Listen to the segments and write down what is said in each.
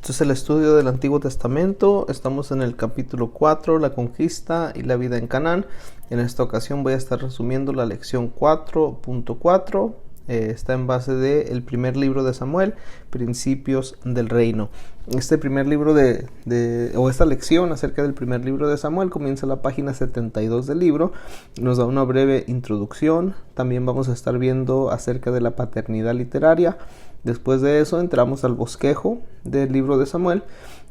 Este es el estudio del Antiguo Testamento. Estamos en el capítulo 4, la conquista y la vida en Canaán. En esta ocasión voy a estar resumiendo la lección 4.4. Está en base del primer libro de Samuel, Principios del Reino. Este primer libro esta lección acerca del primer libro de Samuel comienza la página 72 del libro. Nos da una breve introducción. También vamos a estar viendo acerca de la paternidad literaria. Después de eso entramos al bosquejo del libro de Samuel.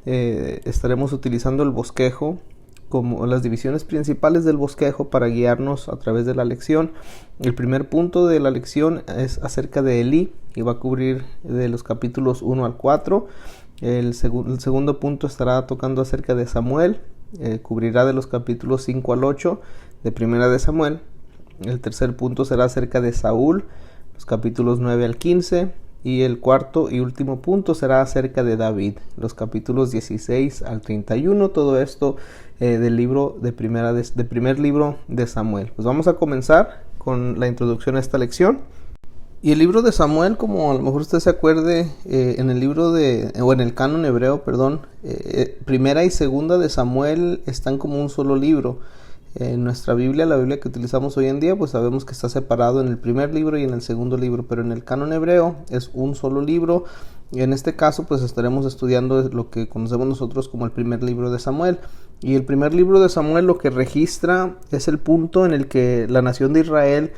Estaremos utilizando el bosquejo como las divisiones principales del bosquejo para guiarnos a través de la lección. El primer punto de la lección es acerca de Elí y va a cubrir de los capítulos 1 al 4. El segundo punto estará tocando acerca de Samuel, cubrirá de los capítulos 5 al 8 de Primera de Samuel. El tercer punto será acerca de Saúl, los capítulos 9 al 15. Y el cuarto y último punto será acerca de David, los capítulos 16 al 31, todo esto del libro de primer libro de Samuel. Pues vamos a comenzar con la introducción a esta lección. Y el libro de Samuel, como a lo mejor usted se acuerde, en el canon hebreo, primera y segunda de Samuel están como un solo libro. En nuestra Biblia, la Biblia que utilizamos hoy en día, pues sabemos que está separado en el primer libro y en el segundo libro, pero en el canon hebreo es un solo libro. Y en este caso, pues estaremos estudiando lo que conocemos nosotros como el primer libro de Samuel. Y el primer libro de Samuel lo que registra es el punto en el que la nación de Israel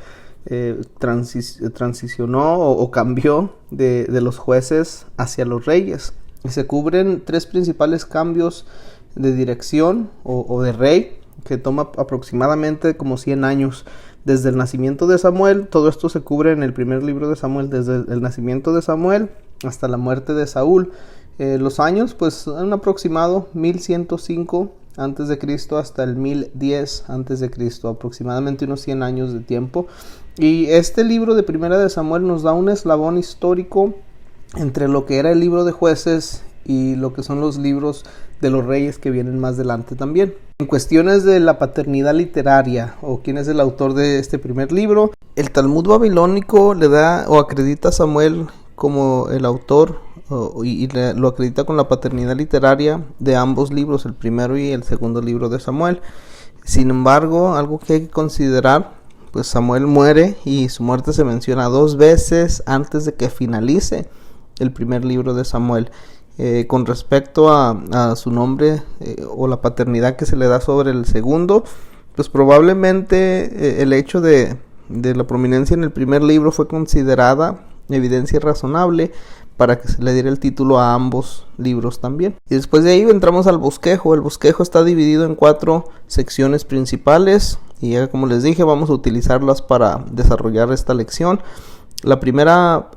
transicionó o cambió de los jueces hacia los reyes. Y se cubren tres principales cambios de dirección o de rey, que toma aproximadamente como 100 años. Desde el nacimiento de Samuel, todo esto se cubre en el primer libro de Samuel, desde el nacimiento de Samuel hasta la muerte de Saúl. Los años, pues, han aproximado 1105 antes de Cristo hasta el 1010 antes de Cristo, aproximadamente unos 100 años de tiempo. Y este libro de Primera de Samuel nos da un eslabón histórico entre lo que era el libro de jueces y lo que son los libros de los reyes que vienen más adelante también. En cuestiones de la paternidad literaria o quién es el autor de este primer libro, el Talmud babilónico le da o acredita a Samuel como el autor lo acredita con la paternidad literaria de ambos libros, el primero y el segundo libro de Samuel. Sin embargo, algo que hay que considerar, pues Samuel muere y su muerte se menciona 2 veces antes de que finalice el primer libro de Samuel. Con respecto a su nombre o la paternidad que se le da sobre el segundo, pues probablemente el hecho de la prominencia en el primer libro fue considerada evidencia razonable para que se le diera el título a ambos libros también. Y después de ahí entramos al bosquejo. El bosquejo está dividido en 4 secciones principales y ya como les dije vamos a utilizarlas para desarrollar esta lección. La primera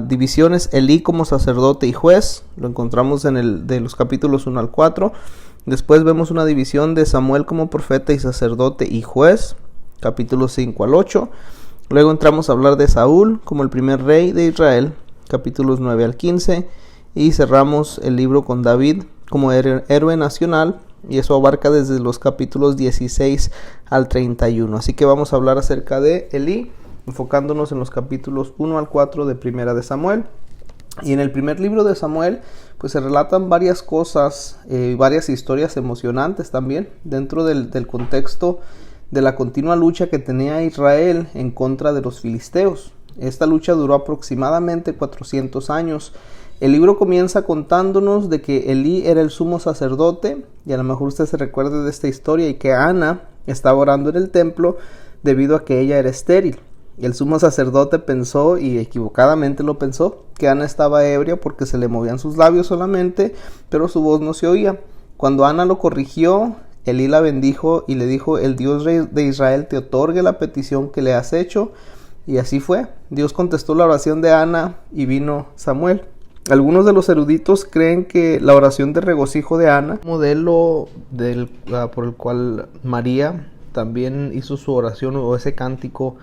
división es Elí como sacerdote y juez, lo encontramos de los capítulos 1 al 4. Después vemos una división de Samuel como profeta y sacerdote y juez, capítulos 5 al 8. Luego entramos a hablar de Saúl como el primer rey de Israel, capítulos 9 al 15. Y cerramos el libro con David como héroe nacional, y eso abarca desde los capítulos 16 al 31. Así que vamos a hablar acerca de Elí, enfocándonos en los capítulos 1 al 4 de Primera de Samuel. Y en el primer libro de Samuel pues se relatan varias cosas, varias historias emocionantes también dentro del contexto de la continua lucha que tenía Israel en contra de los filisteos. Esta lucha duró aproximadamente 400 años. El libro comienza contándonos de que Elí era el sumo sacerdote, y a lo mejor usted se recuerde de esta historia, y que Ana estaba orando en el templo debido a que ella era estéril. El sumo sacerdote pensó, y equivocadamente lo pensó, que Ana estaba ebria porque se le movían sus labios solamente, pero su voz no se oía. Cuando Ana lo corrigió, Elí la bendijo y le dijo: el Dios de Israel te otorgue la petición que le has hecho. Y así fue. Dios contestó la oración de Ana y vino Samuel. Algunos de los eruditos creen que la oración de regocijo de Ana, modelo por el cual María también hizo su oración o ese cántico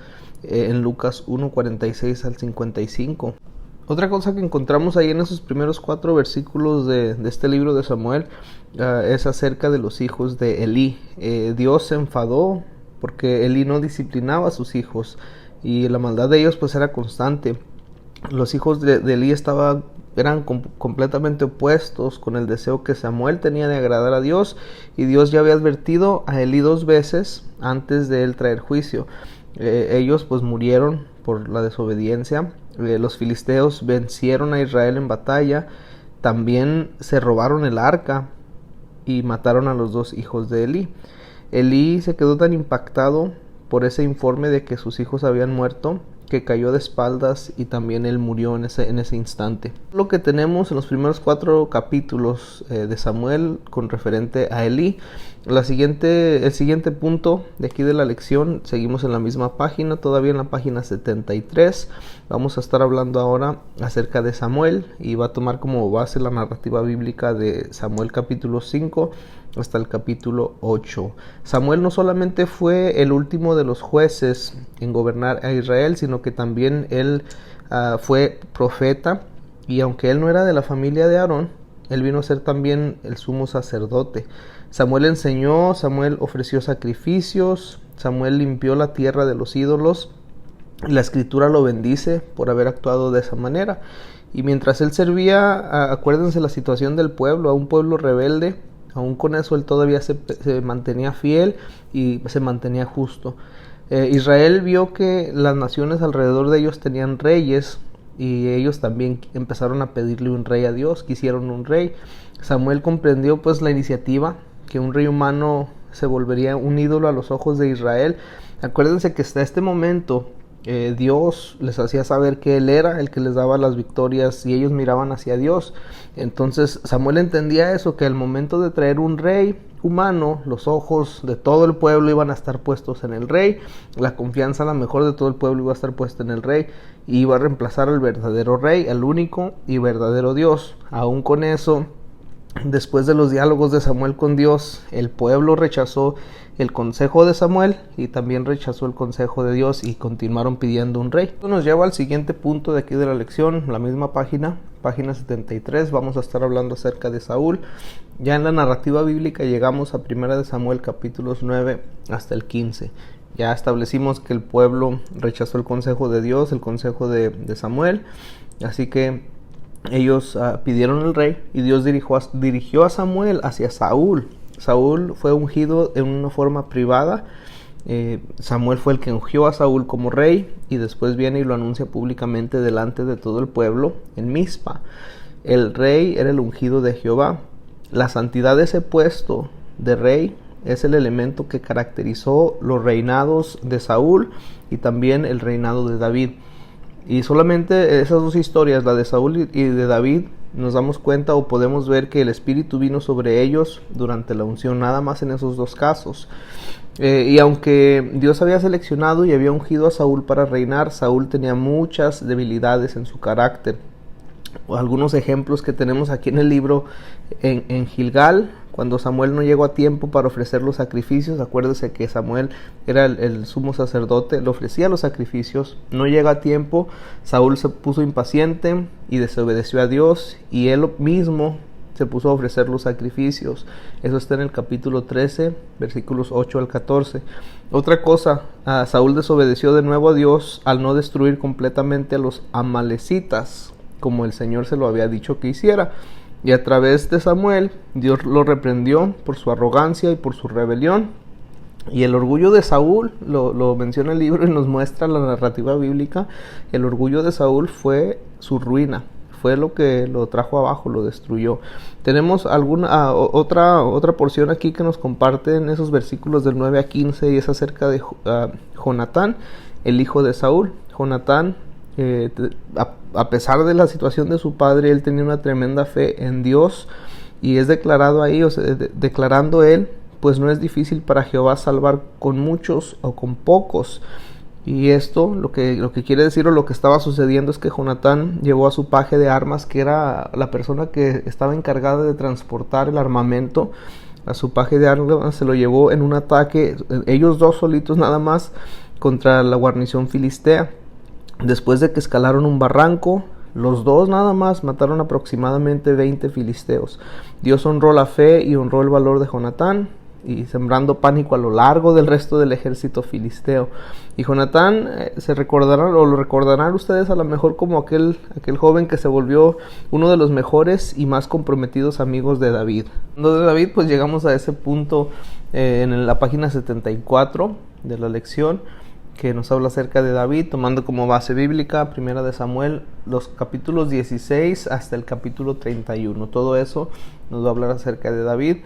en Lucas 1:46 al 55. Otra cosa que encontramos ahí en esos primeros 4 versículos de este libro de Samuel es acerca de los hijos de Elí. Dios se enfadó porque Elí no disciplinaba a sus hijos y la maldad de ellos pues era constante. Los hijos de Elí estaban eran completamente opuestos con el deseo que Samuel tenía de agradar a Dios, y Dios ya había advertido a Elí 2 veces antes de él traer juicio. Ellos pues murieron por la desobediencia. Los filisteos vencieron a Israel en batalla. También se robaron el arca y mataron a los 2 hijos de Elí. Elí se quedó tan impactado por ese informe de que sus hijos habían muerto que cayó de espaldas, y también él murió en ese instante. Lo que tenemos en los primeros 4 capítulos de Samuel con referente a Elí. El siguiente punto de aquí de la lección, seguimos en la misma página, todavía en la página 73. Vamos a estar hablando ahora acerca de Samuel, y va a tomar como base la narrativa bíblica de Samuel capítulo 5 hasta el capítulo 8. Samuel no solamente fue el último de los jueces en gobernar a Israel, sino que también él fue profeta, y aunque él no era de la familia de Aarón, él vino a ser también el sumo sacerdote. Samuel enseñó, Samuel ofreció sacrificios, Samuel limpió la tierra de los ídolos. La escritura lo bendice por haber actuado de esa manera. Y mientras él servía, acuérdense la situación del pueblo, a un pueblo rebelde. Aún con eso él todavía se mantenía fiel y se mantenía justo. Israel vio que las naciones alrededor de ellos tenían reyes, y ellos también empezaron a pedirle un rey a Dios, quisieron un rey. Samuel comprendió pues la iniciativa, que un rey humano se volvería un ídolo a los ojos de Israel. Acuérdense que hasta este momento Dios les hacía saber que Él era el que les daba las victorias, y ellos miraban hacia Dios. Entonces Samuel entendía eso, que al momento de traer un rey humano, los ojos de todo el pueblo iban a estar puestos en el rey, la confianza a la mejor de todo el pueblo iba a estar puesta en el rey, y iba a reemplazar al verdadero rey, al único y verdadero Dios. Aún con eso, después de los diálogos de Samuel con Dios, el pueblo rechazó el consejo de Samuel y también rechazó el consejo de Dios, y continuaron pidiendo un rey. Esto nos lleva al siguiente punto de aquí de la lección, la misma página 73. Vamos a estar hablando acerca de Saúl. Ya en la narrativa bíblica llegamos a 1 de Samuel capítulos 9 hasta el 15. Ya establecimos que el pueblo rechazó el consejo de Dios, el consejo de Samuel, así que ellos pidieron el rey, y Dios dirigió a Samuel hacia Saúl. Saúl fue ungido en una forma privada. Samuel fue el que ungió a Saúl como rey, y después viene y lo anuncia públicamente delante de todo el pueblo en Mizpa. El rey era el ungido de Jehová. La santidad de ese puesto de rey es el elemento que caracterizó los reinados de Saúl y también el reinado de David. Y solamente esas 2 historias, la de Saúl y de David, nos damos cuenta o podemos ver que el Espíritu vino sobre ellos durante la unción, nada más en esos 2 casos. Y aunque Dios había seleccionado y había ungido a Saúl para reinar, Saúl tenía muchas debilidades en su carácter. Algunos ejemplos que tenemos aquí en el libro, en Gilgal, cuando Samuel no llegó a tiempo para ofrecer los sacrificios. Acuérdese que Samuel era el sumo sacerdote, le ofrecía los sacrificios, no llega a tiempo, Saúl se puso impaciente y desobedeció a Dios, y él mismo se puso a ofrecer los sacrificios. Eso está en el capítulo 13, versículos 8 al 14. Otra cosa, Saúl desobedeció de nuevo a Dios al no destruir completamente a los amalecitas, como el Señor se lo había dicho que hiciera. Y a través de Samuel, Dios lo reprendió por su arrogancia y por su rebelión. Y el orgullo de Saúl, lo menciona el libro y nos muestra la narrativa bíblica, el orgullo de Saúl fue su ruina, fue lo que lo trajo abajo, lo destruyó. Tenemos otra porción aquí que nos comparte en esos versículos del 9 a 15, y es acerca de Jonatán, el hijo de Saúl. Jonatán, a pesar de la situación de su padre, él tenía una tremenda fe en Dios, y es declarado ahí, declarando él, pues no es difícil para Jehová salvar con muchos o con pocos. Y esto lo que quiere decir, o lo que estaba sucediendo, es que Jonatán llevó a su paje de armas, que era la persona que estaba encargada de transportar el armamento. A su paje de armas se lo llevó en un ataque, ellos 2 solitos nada más, contra la guarnición filistea. Después de que escalaron un barranco, los 2 nada más mataron aproximadamente 20 filisteos. Dios honró la fe y honró el valor de Jonatán, y sembrando pánico a lo largo del resto del ejército filisteo. Y Jonatán se recordarán, o lo recordarán ustedes a lo mejor como aquel joven que se volvió uno de los mejores y más comprometidos amigos de David. Hablando de David, pues llegamos a ese punto en la página 74 de la lección, que nos habla acerca de David, tomando como base bíblica Primera de Samuel, los capítulos 16 hasta el capítulo 31. Todo eso nos va a hablar acerca de David.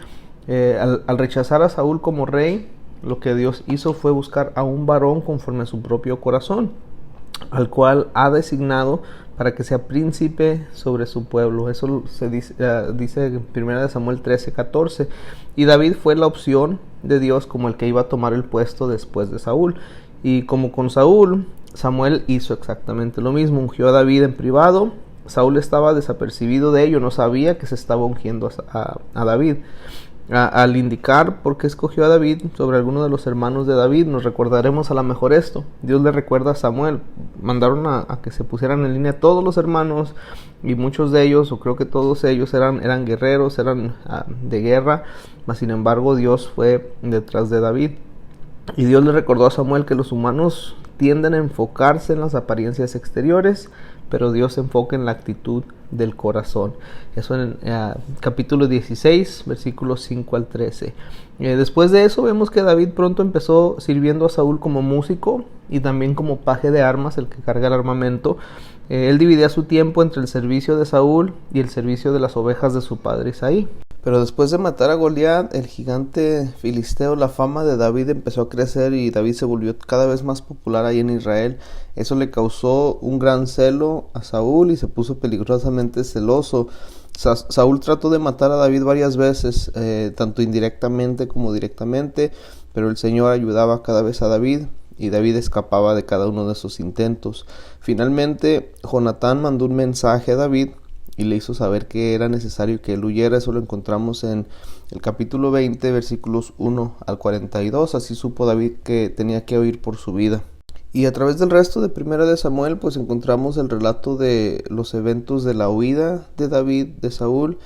Al rechazar a Saúl como rey, lo que Dios hizo fue buscar a un varón conforme a su propio corazón, al cual ha designado para que sea príncipe sobre su pueblo. Eso se dice en Primera de Samuel 13:14. Y David fue la opción de Dios como el que iba a tomar el puesto después de Saúl. Y como con Saúl, Samuel hizo exactamente lo mismo. Ungió a David en privado. Saúl estaba desapercibido de ello, no sabía que se estaba ungiendo a David. Al indicar por qué escogió a David sobre alguno de los hermanos de David, nos recordaremos a lo mejor esto. Dios le recuerda a Samuel. Mandaron a que se pusieran en línea todos los hermanos, y muchos de ellos, o creo que todos ellos, eran guerreros, eran de guerra, mas sin embargo Dios fue detrás de David. Y Dios le recordó a Samuel que los humanos tienden a enfocarse en las apariencias exteriores, pero Dios se enfoca en la actitud del corazón. Eso en capítulo 16, versículos 5 al 13. Después de eso vemos que David pronto empezó sirviendo a Saúl como músico y también como paje de armas, el que carga el armamento. Él dividía su tiempo entre el servicio de Saúl y el servicio de las ovejas de su padre Isaí. Pero después de matar a Goliat, el gigante filisteo, la fama de David empezó a crecer y David se volvió cada vez más popular ahí en Israel. Eso le causó un gran celo a Saúl y se puso peligrosamente celoso. Saúl trató de matar a David varias veces, tanto indirectamente como directamente, pero el Señor ayudaba cada vez a David y David escapaba de cada uno de esos intentos. Finalmente, Jonatán mandó un mensaje a David y le hizo saber que era necesario que él huyera. Eso lo encontramos en el capítulo 20, versículos 1 al 42. Así supo David que tenía que huir por su vida. Y a través del resto de Primera de Samuel, pues encontramos el relato de los eventos de la huida de David de Saúl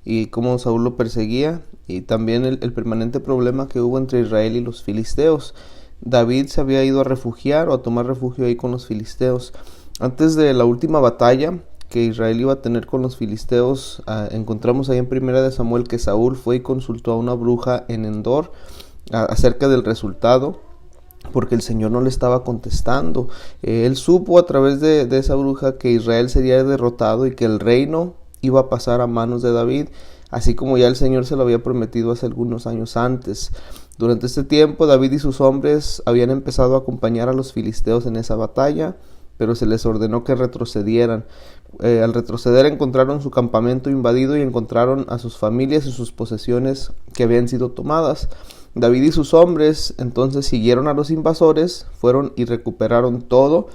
y cómo Saúl lo perseguía, y también el permanente problema que hubo entre Israel y los filisteos. David se había ido a refugiar o a tomar refugio ahí con los filisteos. Antes de la última batalla que Israel iba a tener con los filisteos, encontramos ahí en Primera de Samuel que Saúl fue y consultó a una bruja en Endor acerca del resultado, porque el Señor no le estaba contestando. Él supo a través de esa bruja que Israel sería derrotado y que el reino iba a pasar a manos de David, así como ya el Señor se lo había prometido hace algunos años antes. Durante este tiempo, David y sus hombres habían empezado a acompañar a los filisteos en esa batalla, pero se les ordenó que retrocedieran. Al retroceder encontraron su campamento invadido y encontraron a sus familias y sus posesiones que habían sido tomadas. David y sus hombres entonces siguieron a los invasores, fueron y recuperaron todo,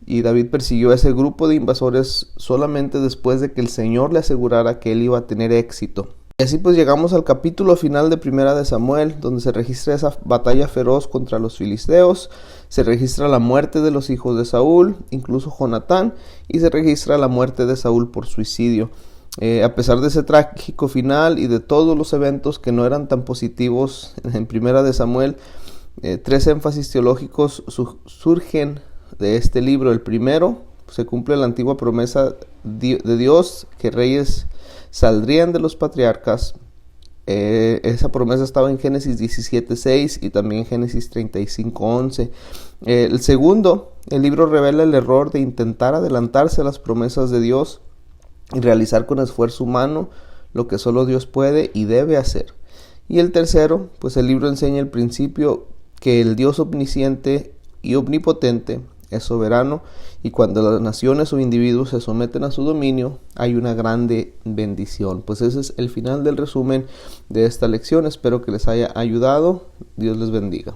y David persiguió a ese grupo de invasores solamente después de que el Señor le asegurara que él iba a tener éxito. Y así pues llegamos al capítulo final de Primera de Samuel, donde se registra esa batalla feroz contra los filisteos, se registra la muerte de los hijos de Saúl, incluso Jonatán, y se registra la muerte de Saúl por suicidio. A pesar de ese trágico final y de todos los eventos que no eran tan positivos en Primera de Samuel, 3 énfasis teológicos surgen de este libro. El primero, se cumple la antigua promesa de Dios que reyes saldrían de los patriarcas. Esa promesa estaba en Génesis 17:6 y también en Génesis 35:11. El segundo, el libro revela el error de intentar adelantarse a las promesas de Dios y realizar con esfuerzo humano lo que solo Dios puede y debe hacer. Y el tercero, pues el libro enseña el principio que el Dios omnisciente y omnipotente es soberano, y cuando las naciones o individuos se someten a su dominio, hay una grande bendición. Pues ese es el final del resumen de esta lección. Espero que les haya ayudado. Dios les bendiga.